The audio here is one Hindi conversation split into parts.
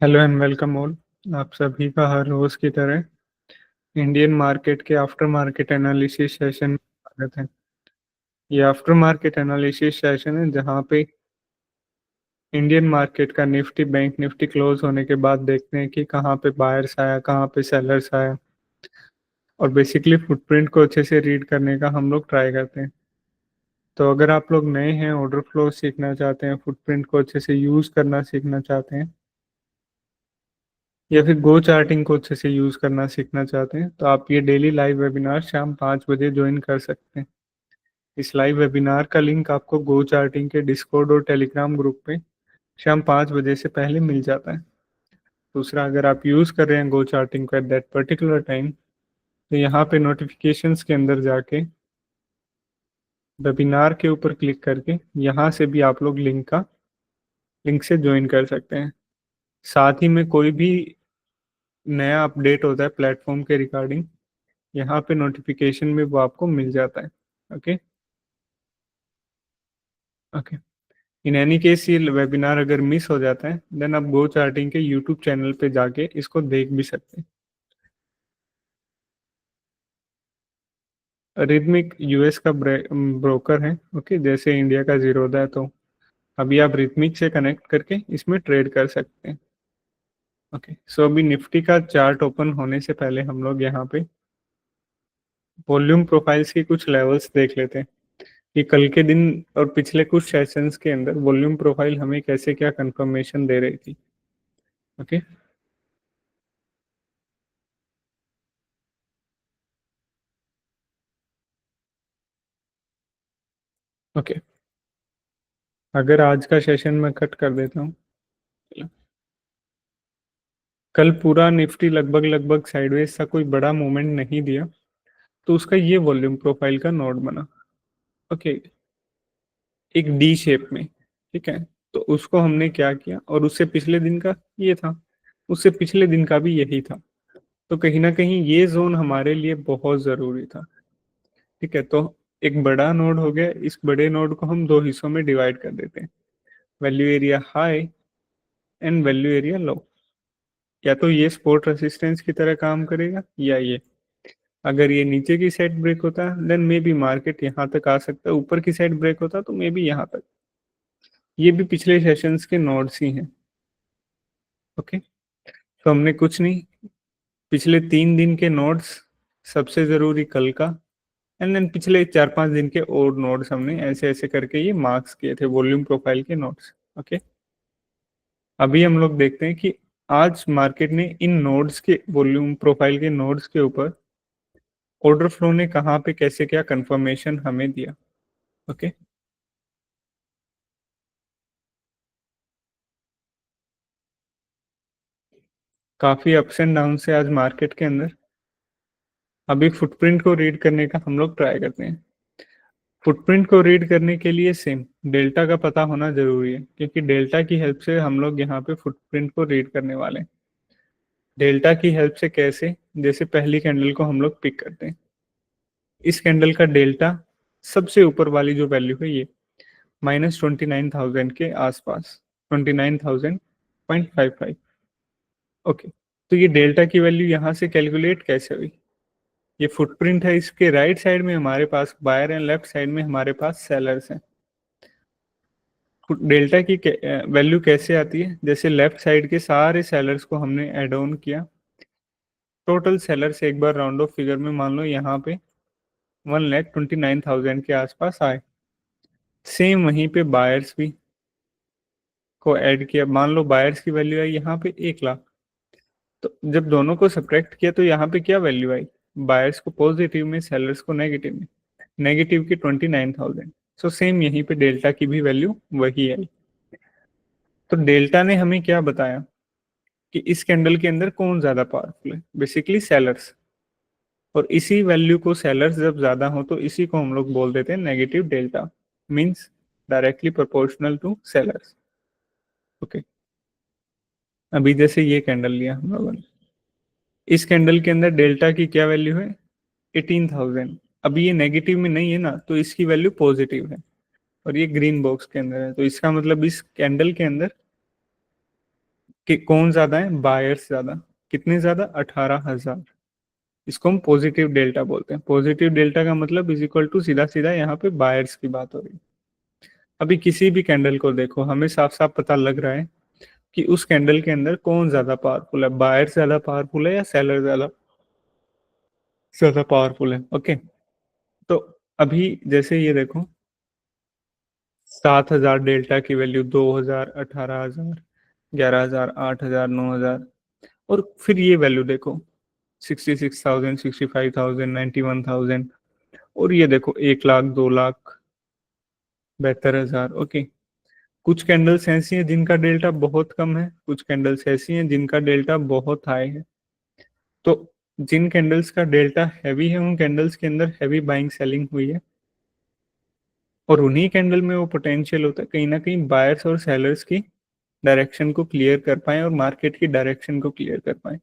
Hello and welcome all. आप सभी का हर रोज की तरह इंडियन मार्केट के आफ्टर मार्केट एनालिसिस सेशन में स्वागत है। ये आफ्टर मार्केट एनालिसिस सेशन है जहां पे इंडियन मार्केट का निफ्टी बैंक निफ्टी क्लोज होने के बाद देखते हैं कि कहाँ पे बायर्स आया, कहाँ पे सेलर्स आया, और बेसिकली फुटप्रिंट को अच्छे से रीड करने का हम लोग ट्राई करते हैं। तो अगर आप लोग नए हैं, ऑर्डर फ्लो सीखना चाहते हैं, फुटप्रिंट को अच्छे से यूज करना सीखना चाहते हैं, या फिर गो चार्टिंग को अच्छे से यूज करना सीखना चाहते हैं, तो आप ये डेली लाइव वेबिनार शाम 5 बजे ज्वाइन कर सकते हैं। इस लाइव वेबिनार का लिंक आपको गो चार्टिंग के डिस्कॉर्ड और टेलीग्राम ग्रुप पे शाम 5 बजे से पहले मिल जाता है। दूसरा, अगर आप यूज कर रहे हैं गो चार्टिंग को एट दैट पर्टिकुलर टाइम, तो यहाँ पे नोटिफिकेशंस के अंदर जाके वेबिनार के ऊपर क्लिक करके यहाँ से भी आप लोग लिंक से ज्वाइन कर सकते हैं। साथ ही में कोई भी नया अपडेट होता है प्लेटफॉर्म के रिगार्डिंग, यहाँ पे नोटिफिकेशन में वो आपको मिल जाता है। Okay okay. In any case ये वेबिनार अगर मिस हो जाता है देन आप गो चार्टिंग के यूट्यूब चैनल पे जाके इसको देख भी सकते हैं। रिदमिक यूएस का ब्रोकर है। ओके, जैसे इंडिया का जीरोधा है, तो अभी आप रिदमिक से कनेक्ट करके इसमें ट्रेड कर सकते हैं। ओके, सो अभी निफ्टी का चार्ट ओपन होने से पहले हम लोग यहाँ पे वॉल्यूम प्रोफाइल्स की कुछ लेवल्स देख लेते हैं कि कल के दिन और पिछले कुछ सेशंस के अंदर वॉल्यूम प्रोफाइल हमें कैसे क्या कंफर्मेशन दे रही थी। Okay okay. अगर आज का सेशन मैं कट कर देता हूँ, कल पूरा निफ्टी लगभग लगभग साइडवेज सा कोई बड़ा मूवमेंट नहीं दिया, तो उसका ये वॉल्यूम प्रोफाइल का नोड बना। ओके, एक डी शेप में। ठीक है, तो उसको हमने क्या किया, और उससे पिछले दिन का ये था, उससे पिछले दिन का भी यही था। तो कहीं ना कहीं ये जोन हमारे लिए बहुत जरूरी था। ठीक है, तो एक बड़ा नोड हो गया। इस बड़े नोड को हम दो हिस्सों में डिवाइड कर देते हैं, value area high and value area low. या तो ये सपोर्ट रेसिस्टेंस की तरह काम करेगा, या ये अगर ये नीचे की साइड ब्रेक होता है देन मे बी मार्केट यहाँ तक आ सकता है, ऊपर की साइड ब्रेक होता तो मे बी यहाँ तक। ये भी पिछले सेशंस के नोड्स ही हैं। ओके, तो हमने कुछ नहीं, पिछले 3 दिन के नोड्स, सबसे जरूरी कल का, एंड देन पिछले 4-5 दिन के और नोड्स हमने ऐसे ऐसे करके ये मार्क्स किए थे वॉल्यूम प्रोफाइल के नोड्स। ओके, अभी हम लोग देखते हैं कि आज मार्केट ने इन नोड्स के वॉल्यूम प्रोफाइल के नोड्स के ऊपर ऑर्डर फ्लो ने कहाँ पे कैसे क्या कंफर्मेशन हमें दिया। ओके, काफी अप्स एंड डाउन से आज मार्केट के अंदर। अभी फुटप्रिंट को रीड करने का हम लोग ट्राई करते हैं। फुटप्रिंट को रीड करने के लिए सेम डेल्टा का पता होना जरूरी है, क्योंकि डेल्टा की हेल्प से हम लोग यहाँ पे फुटप्रिंट को रीड करने वाले हैं। डेल्टा की हेल्प से कैसे, जैसे पहली कैंडल को हम लोग पिक करते हैं, इस कैंडल का डेल्टा सबसे ऊपर वाली जो वैल्यू है ये -29,000 के आसपास, 29,000.55। ओके, तो ये डेल्टा की वैल्यू यहाँ से कैलकुलेट कैसे हुई। ये फुटप्रिंट है, इसके राइट साइड में हमारे पास बायर एंड लेफ्ट साइड में हमारे पास सेलर्स हैं। डेल्टा की वैल्यू कैसे आती है, जैसे लेफ्ट साइड के सारे सेलर्स को हमने एड ऑन किया, टोटल सेलर्स एक बार राउंड ऑफ फिगर में मान लो यहाँ पे 1,29,000 के आसपास आए। सेम वहीं पे बायर्स भी को ऐड किया, मान लो बायर्स की वैल्यू आई यहाँ पे 1 लाख। तो जब दोनों को सब्ट्रैक्ट किया तो यहाँ पे क्या वैल्यू आई, बायर्स को पॉजिटिव में, सेलर्स को नेगेटिव में, नेगेटिव की 29,000। सो सेम यहीं पे डेल्टा की भी वैल्यू वही आई। तो डेल्टा ने हमें क्या बताया कि इस कैंडल के अंदर कौन ज्यादा पावरफुल है, बेसिकली सेलर्स। और इसी वैल्यू को सेलर्स जब ज्यादा हो तो इसी को हम लोग बोल देते हैं negative delta, means directly proportional to sellers. Okay, अभी जैसे ये कैंडल लिया हम लोगों ने, इस कैंडल के अंदर डेल्टा की क्या वैल्यू है, 18,000। अभी ये नेगेटिव में नहीं है ना, तो इसकी वैल्यू पॉजिटिव है, और ये ग्रीन बॉक्स के अंदर है, तो इसका मतलब इस कैंडल के अंदर कि कौन ज्यादा है, बायर्स ज्यादा। कितने ज्यादा, 18,000। इसको हम पॉजिटिव डेल्टा बोलते हैं। पॉजिटिव डेल्टा का मतलब इज इक्वल टू सीधा सीधा यहाँ पे बायर्स की बात हो रही है। अभी किसी भी कैंडल को देखो, हमें साफ साफ पता लग रहा है कि उस कैंडल के अंदर कौन ज्यादा पावरफुल है, बायर ज्यादा पावरफुल है या सेलर ज्यादा ज्यादा पावरफुल है। ओके, तो अभी जैसे ये देखो, 7,000 डेल्टा की वैल्यू, 2,000, 18,000, 11,000, 8,000, 9,000। और फिर ये वैल्यू देखो, 66,000, 65,000, 91,000। और ये देखो 1 लाख, 2 लाख, 72,000। ओके, कुछ कैंडल्स ऐसी हैं जिनका डेल्टा बहुत कम है, कुछ कैंडल्स ऐसी हैं जिनका डेल्टा बहुत हाई है। तो जिन कैंडल्स का डेल्टा हैवी है, उन कैंडल्स के अंदर हैवी बाइंग सेलिंग हुई है, और उन्हीं कैंडल में वो पोटेंशियल होता है कहीं ना कहीं बायर्स और सेलर्स की डायरेक्शन को क्लियर कर पाए और मार्केट की डायरेक्शन को क्लियर कर पाए।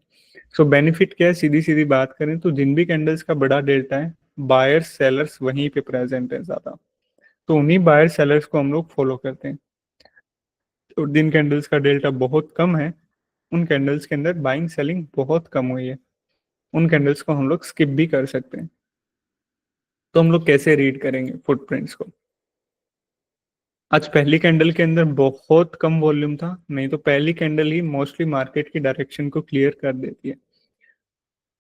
सो बेनिफिट क्या है, सीधी सीधी बात करें तो जिन भी कैंडल्स का बड़ा डेल्टा है, बायर्स सेलर्स वहीं पे प्रेजेंट है ज्यादा, तो उन्हीं बायर सेलर्स को हम लोग फॉलो करते हैं। और जिन कैंडल्स का डेल्टा बहुत कम है, उन कैंडल्स के अंदर बाइंग सेलिंग बहुत कम हुई है, उन कैंडल्स को हम लोग स्किप भी कर सकते हैं। तो हम लोग कैसे रीड करेंगे फुटप्रिंट्स को? आज पहली कैंडल के अंदर बहुत कम वॉल्यूम था, नहीं तो पहली कैंडल ही मोस्टली मार्केट की डायरेक्शन को क्लियर कर देती है।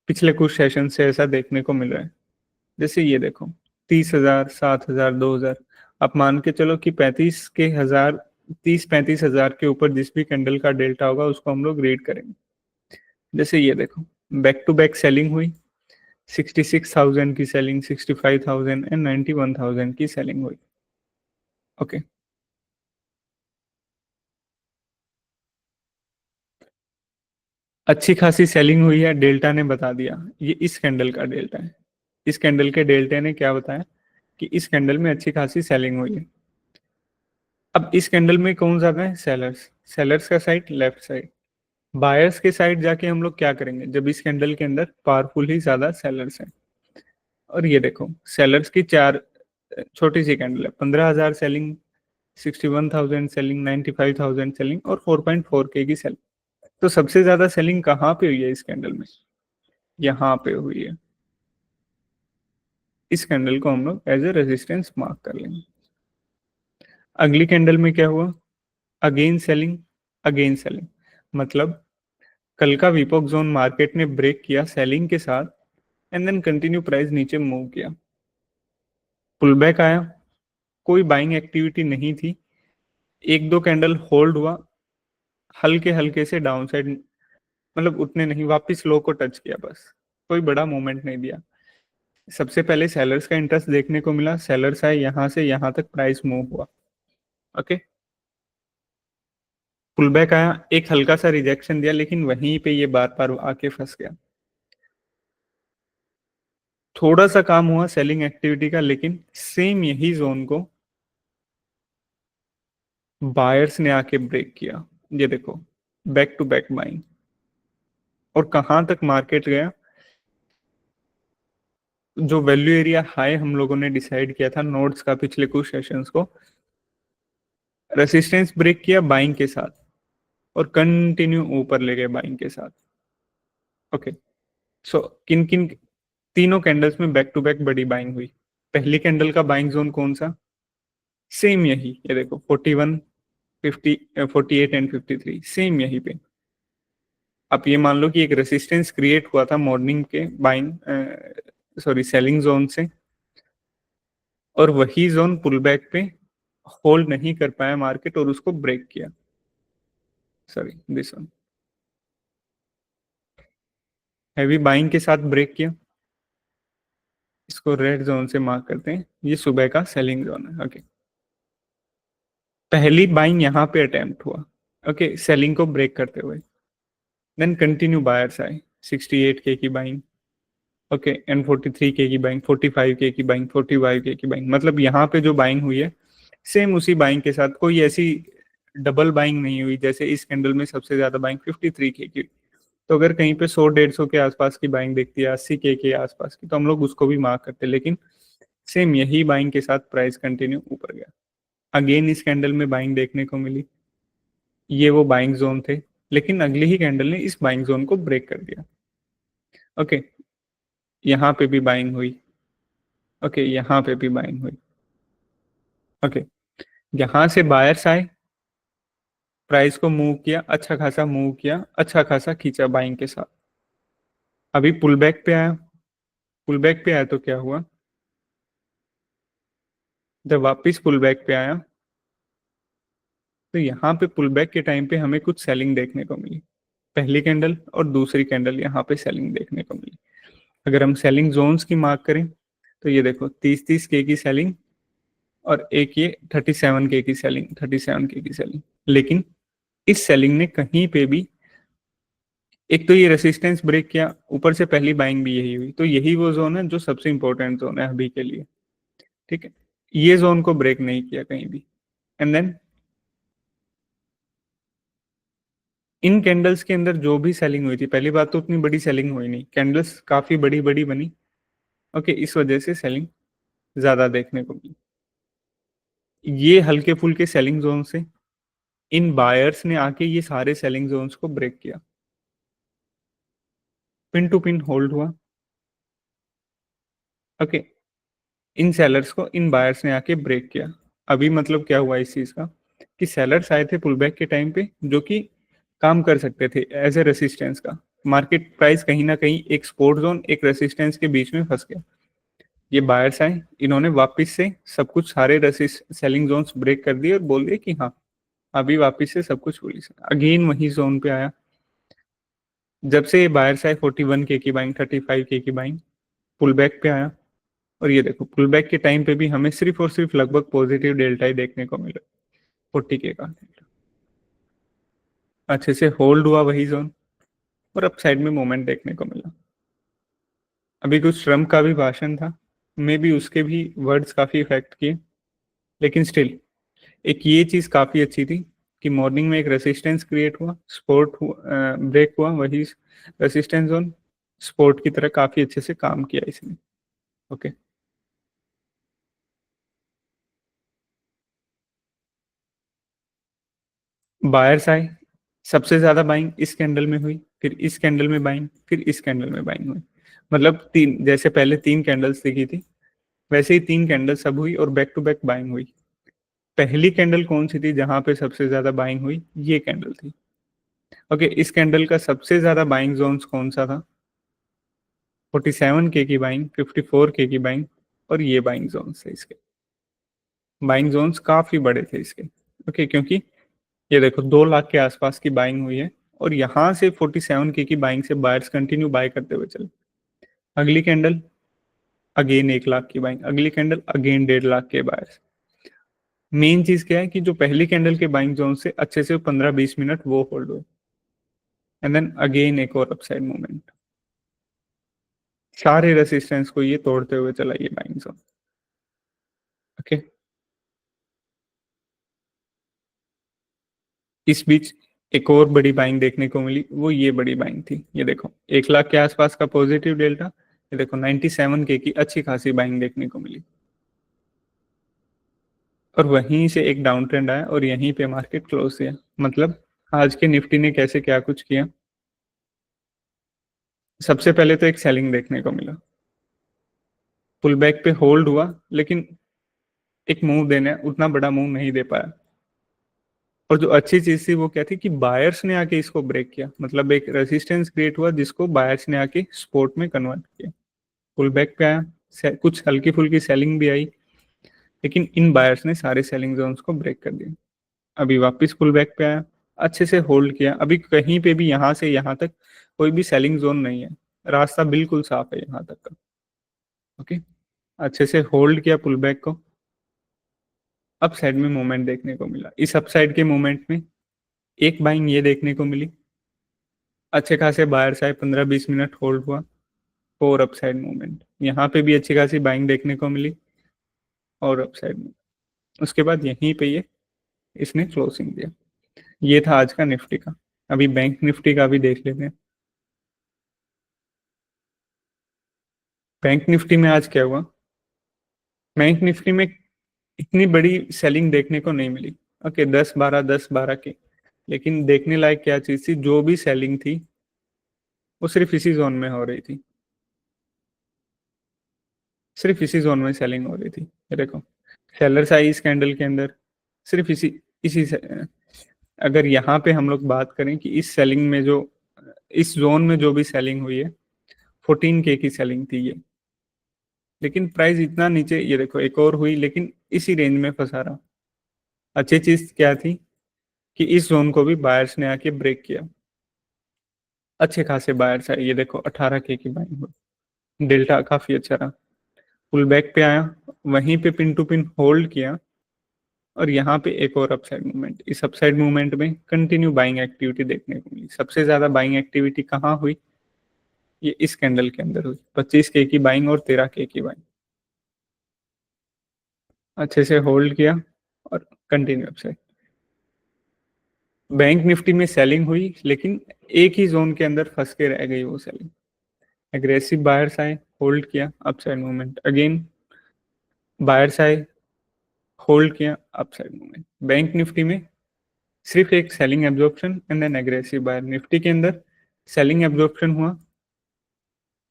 पिछले कुछ सेशन से ऐसा देखने को मिल रहा है। जैसे ये देखो, 30,000, 7,000, 2,000। आप मान के चलो कि 35,000 के ऊपर जिस भी कैंडल का डेल्टा होगा उसको हम लोग रीड करेंगे। जैसे ये देखो, बैक टू बैक सेलिंग हुई, 66,000 की सेलिंग, 65,000 एंड 91,000 की सेलिंग हुई। ओके, अच्छी खासी सेलिंग हुई है, डेल्टा ने बता दिया ये इस कैंडल का डेल्टा है। इस कैंडल के डेल्टा ने क्या बताया कि इस कैंडल में अच्छी खासी सेलिंग हुई है। अब इस कैंडल में कौन ज्यादा है, सेलर्स। सेलर्स का साइड लेफ्ट साइड, बायर्स के साइड जाके हम लोग क्या करेंगे जब इस कैंडल के अंदर पावरफुल ही ज्यादा सेलर्स हैं। और ये देखो, सेलर्स की चार छोटी सी कैंडल है, 15,000 सेलिंग, 61,000 सेलिंग, 95,000 सेलिंग और 4.4K की सेलिंग। तो सबसे ज्यादा सेलिंग कहाँ पे हुई है इस कैंडल में, यहाँ पे हुई है। इस कैंडल को हम लोग एज ए रेजिस्टेंस मार्क कर लेंगे। अगली कैंडल में क्या हुआ, अगेन सेलिंग, अगेन सेलिंग। मतलब कल का विपोक जोन मार्केट ने ब्रेक किया सेलिंग के साथ, एंड देन कंटिन्यू प्राइस नीचे मूव किया, पुल बैक आया, कोई बाइंग एक्टिविटी नहीं थी, एक दो कैंडल होल्ड हुआ, हल्के हल्के से डाउन साइड, मतलब उतने नहीं, वापस लो को टच किया बस, कोई बड़ा मूवमेंट नहीं दिया। सबसे पहले सेलर्स का इंटरेस्ट देखने को मिला, सेलर्स आए, यहां से यहां तक प्राइस मूव हुआ। ओके, पुल बैक आया, एक हल्का सा रिजेक्शन दिया, लेकिन वहीं पे ये बार बार आके फंस गया। थोड़ा सा काम हुआ सेलिंग एक्टिविटी का, लेकिन सेम यही जोन को बायर्स ने आके ब्रेक किया। ये देखो, बैक टू बैक बाइंग। और कहां तक मार्केट गया, जो वैल्यू एरिया हाई हम लोगों ने डिसाइड किया था नोड्स का पिछले कुछ सेशंस को, रेसिस्टेंस ब्रेक किया बाइंग के साथ और कंटिन्यू ऊपर ले गए बाइंग के साथ। ओके, सो किन किन तीनों कैंडल्स में बैक टू बैक बड़ी बाइंग हुई। पहली कैंडल का बाइंग जोन कौन सा, सेम यही, ये देखो 41, 50, 48 एंड 53, सेम यही पे। आप ये मान लो कि एक रेसिस्टेंस क्रिएट हुआ था मॉर्निंग के बाइंग, सॉरी सेलिंग जोन से, और वही जोन पुल बैक पे होल्ड नहीं कर पाया मार्केट और उसको ब्रेक किया। Sorry, this one heavy buying के साथ ब्रेक किया, इसको रेड जोन से मार्क करते हैं, ये सुबह का सेलिंग जोन है। ओके, पहली बाइंग यहाँ पे अटेम्प्ट हुआ, ओके, सेलिंग को ब्रेक करते हुए, देन कंटिन्यू बायर्स आए, 68K की बाइंग, ओके, एंड 43K की बाइंग, 45K की बाइंग, 45K की बाइंग। मतलब यहाँ पे जो बाइंग हुई है सेम उसी बाइंग के साथ, कोई ऐसी डबल बाइंग नहीं हुई। जैसे इस कैंडल में सबसे ज्यादा बाइंग 53K की, तो अगर कहीं पे 100-150 के आसपास की बाइंग दिखती है, 80K के आसपास की, तो हम लोग उसको भी मार्क करते हैं। लेकिन सेम यही बाइंग के साथ प्राइस कंटिन्यू ऊपर गया। अगेन इस कैंडल में बाइंग देखने को मिली, ये वो बाइंग जोन थे लेकिन अगली ही कैंडल ने इस बाइंग जोन को ब्रेक कर दिया। ओके, यहाँ पे भी बाइंग हुई। ओके, यहाँ पे भी बाइंग हुई। ओके, यहाँ से बायर्स आए, प्राइस को मूव किया, अच्छा खासा मूव किया, अच्छा खासा खींचा बाइंग के साथ। अभी पुल बैक पे आया, पुल बैक पे आया तो क्या हुआ, जब वापिस पुल बैक पे आया तो यहाँ पे पुल बैक के टाइम पे हमें कुछ सेलिंग देखने को मिली। पहली कैंडल और दूसरी कैंडल यहाँ पे सेलिंग देखने को मिली। अगर हम सेलिंग जोन्स की मार्क करें तो ये देखो 30-30 के की सेलिंग और एक ये 37 के की सेलिंग, 37 के की सेलिंग। लेकिन इस सेलिंग ने कहीं पे भी, एक तो ये रेसिस्टेंस ब्रेक किया, ऊपर से पहली बाइंग भी यही हुई, तो यही वो जोन है जो सबसे इंपॉर्टेंट जोन है अभी के लिए। ठीक है, ये जोन को ब्रेक नहीं किया कहीं भी। एंड देन इन कैंडल्स के अंदर जो भी सेलिंग हुई थी, पहली बात तो उतनी बड़ी सेलिंग हुई नहीं, कैंडल्स काफी बड़ी बड़ी बनी। ओके, इस वजह से सेलिंग ज्यादा देखने को मिली। ये हल्के फुल्के सेलिंग जोन से इन बायर्स ने आके ये सारे सेलिंग जोन्स को ब्रेक किया, पिन टू पिन होल्ड हुआ। ओके, इन सेलर्स को इन बायर्स ने आके ब्रेक किया। अभी मतलब क्या हुआ इस चीज का, कि सेलर्स आए थे पुल बैक के टाइम पे, जो कि काम कर सकते थे एज ए रेसिस्टेंस का। मार्केट प्राइस कहीं ना कहीं एक सपोर्ट जोन एक रेसिस्टेंस के बीच में फंस गया। ये बायर्स आए, इन्होंने वापस से सब कुछ सारे सेलिंग जोन्स ब्रेक कर दिए और बोल दिए कि हाँ अभी वापस से सब कुछ पुलिस अगेन वही जोन पे आया। जब से ये बायर्स आए 41 के की बाइंग, 35 के की बाइंग, पुल बैक पे आया। और ये देखो पुल बैक के टाइम पे भी हमें सिर्फ और सिर्फ लगभग पॉजिटिव डेल्टा ही देखने को मिला, 40 के का। अच्छे से होल्ड हुआ वही जोन और अप साइड में मूवमेंट देखने को मिला। अभी कुछ ट्रम्प का भी भाषण था, मे भी उसके भी वर्ड्स काफी इफेक्ट किए, लेकिन स्टिल एक ये चीज काफी अच्छी थी कि मॉर्निंग में एक रेसिस्टेंस क्रिएट हुआ, सपोर्ट हुआ, ब्रेक हुआ, वही रेसिस्टेंस जोन सपोर्ट की तरह काफी अच्छे से काम किया इसने। ओके, बायर्स आए, सबसे ज्यादा बाइंग इस कैंडल में हुई, फिर इस कैंडल में बाइंग, फिर इस कैंडल में बाइंग हुई। मतलब तीन, जैसे पहले तीन कैंडल्स दिखी थी वैसे ही तीन कैंडल्स सब हुई और बैक टू बैक बाइंग हुई। पहली कैंडल कौन सी थी जहां पे सबसे ज्यादा बाइंग हुई, ये कैंडल थी। ओके, इस कैंडल का सबसे ज्यादा बाइंग जोन्स कौन सा था, 47 के की बाइंग, 54 के की बाइंग, और ये बाइंग जोन्स थे इसके। बाइंग जोन्स काफी बड़े थे इसके। ओके, क्योंकि ये देखो 2 लाख के आसपास की बाइंग हुई है और यहाँ से 47 के की बाइंग से बायर्स कंटिन्यू बाय करते हुए चले। अगली कैंडल अगेन 1 लाख की बाइंग, अगली कैंडल अगेन 1.5 लाख के बायर्स। मेन चीज क्या है कि जो पहली कैंडल के बाइंग जोन से अच्छे से 15-20 मिनट वो होल्ड हुए, एंड देन अगेन एक और अपसाइड मूवमेंट, सारे रेसिस्टेंस को ये तोड़ते हुए चला ये बाइंग जोन। ओके, इस बीच एक और बड़ी बाइंग देखने को मिली, वो ये बड़ी बाइंग थी। ये देखो 1 लाख के आसपास का पॉजिटिव डेल्टा, ये देखो 97 के की अच्छी खासी बाइंग देखने को मिली। और वहीं से एक डाउन ट्रेंड आया और यहीं पे मार्केट क्लोज किया। मतलब आज के निफ्टी ने कैसे क्या कुछ किया, सबसे पहले तो एक सेलिंग देखने को मिला, पुल बैक पे होल्ड हुआ, लेकिन एक मूव देने उतना बड़ा मूव नहीं दे पाया। और जो अच्छी चीज थी वो क्या थी कि बायर्स ने आके इसको ब्रेक किया, मतलब एक रेजिस्टेंस क्रिएट हुआ जिसको बायर्स ने आके सपोर्ट में कन्वर्ट किया। पुल बैक पे आया, कुछ हल्की फुल्की सेलिंग भी आई, लेकिन इन बायर्स ने सारे सेलिंग जोन्स को ब्रेक कर दिया। अभी वापस पुल बैक पे आया, अच्छे से होल्ड किया, अभी कहीं पे भी यहाँ से यहाँ तक कोई भी सेलिंग जोन नहीं है, रास्ता बिल्कुल साफ है यहाँ तक का। ओके, अच्छे से होल्ड किया पुल बैक को, अप साइड में मूवमेंट देखने को मिला। इस अप साइड के मूवमेंट में एक बाइंग ये देखने को मिली, अच्छे खासे बायर्स आए, 15-20 मिनट होल्ड हुआ, और अप साइड मूवमेंट, यहाँ पे भी अच्छी खासी बाइंग देखने को मिली और अप साइड में। उसके बाद यहीं पे ये इसने क्लोजिंग दिया। ये था आज का निफ्टी का। अभी बैंक निफ्टी का भी देख लेते हैं। बैंक निफ्टी में आज क्या हुआ, बैंक निफ्टी में इतनी बड़ी सेलिंग देखने को नहीं मिली। ओके, 10-12 10-12 के, लेकिन देखने लायक क्या चीज थी, जो भी सेलिंग थी वो सिर्फ इसी जोन में हो रही थी, सिर्फ इसी जोन में सेलिंग हो रही थी। ये देखो, सेलर्स आई इस कैंडल के अंदर, सिर्फ इसी इसी से। अगर यहाँ पे हम लोग बात करें कि इस सेलिंग में जो, इस जोन में जो भी सेलिंग हुई है 14K की सेलिंग थी ये, लेकिन प्राइस इतना नीचे, ये देखो एक और हुई लेकिन इसी रेंज में फंसा रहा। अच्छी चीज क्या थी कि इस जोन को भी बायर्स ने आके ब्रेक किया, अच्छे खासे बायर्स आए। ये देखो 18K की बाइंग हुई, डेल्टा काफी अच्छा रहा। पुल बैक पे आया, वहीं पे पिन टू पिन होल्ड किया, और यहाँ पे एक और अपसाइड मूवमेंट। इस अपसाइड मूवमेंट में कंटिन्यू बाइंग एक्टिविटी देखने को मिली। सबसे ज्यादा बाइंग एक्टिविटी कहाँ हुई, ये इस कैंडल के अंदर हुई, 25K की बाइंग और 13K की बाइंग। अच्छे से होल्ड किया और कंटिन्यू अपसाइड। बैंक निफ्टी में सेलिंग हुई, लेकिन एक ही जोन के अंदर फंस के रह गई वो सेलिंग। एग्रेसिव बायर्स आए, होल्ड किया, अपसाइड मूवमेंट। अगेन बायर्स आए, होल्ड किया, अपसाइड मूवमेंट। बैंक निफ्टी में सिर्फ एक selling absorption and then aggressive buyer. Nifty के अंदर सेलिंग एब्जॉर्प्शन हुआ,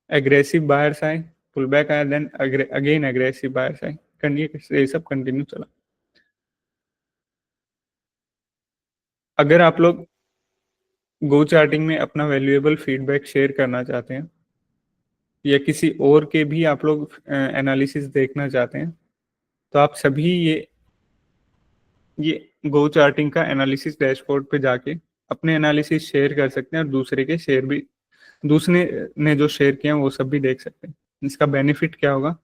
एग्रेसिव बायर्स आए, पुल बैक आया, देन अगेन एग्रेसिव बायर्स आए, ये सब कंटिन्यू चला। अगर आप लोग गो चार्टिंग में अपना वैल्यूएबल फीडबैक शेयर करना चाहते हैं, या किसी और के भी आप लोग एनालिसिस देखना चाहते हैं, तो आप सभी ये गो चार्टिंग का एनालिसिस डैशबोर्ड पे जाके अपने एनालिसिस शेयर कर सकते हैं, और दूसरे के शेयर भी, दूसरे ने जो शेयर किया वो सब भी देख सकते हैं। इसका बेनिफिट क्या होगा,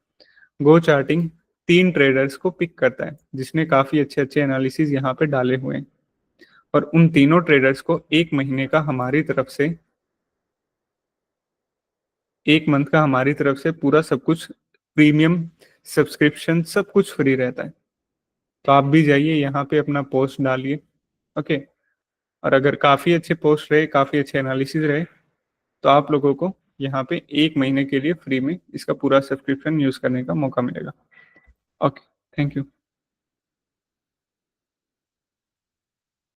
गो चार्टिंग 3 ट्रेडर्स को पिक करता है जिसने काफी अच्छे अच्छे एनालिसिस यहाँ पे डाले हुए हैं, और उन तीनों ट्रेडर्स को 1 महीने का हमारी तरफ से, 1 मंथ का हमारी तरफ से पूरा सब कुछ, प्रीमियम सब्सक्रिप्शन सब कुछ फ्री रहता है। तो आप भी जाइए यहाँ पे अपना पोस्ट डालिए, ओके। और अगर काफी अच्छे पोस्ट रहे, काफी अच्छे एनालिसिस रहे, तो आप लोगों को यहाँ पे 1 महीने के लिए फ्री में इसका पूरा सब्सक्रिप्शन यूज करने का मौका मिलेगा। Okay, thank you.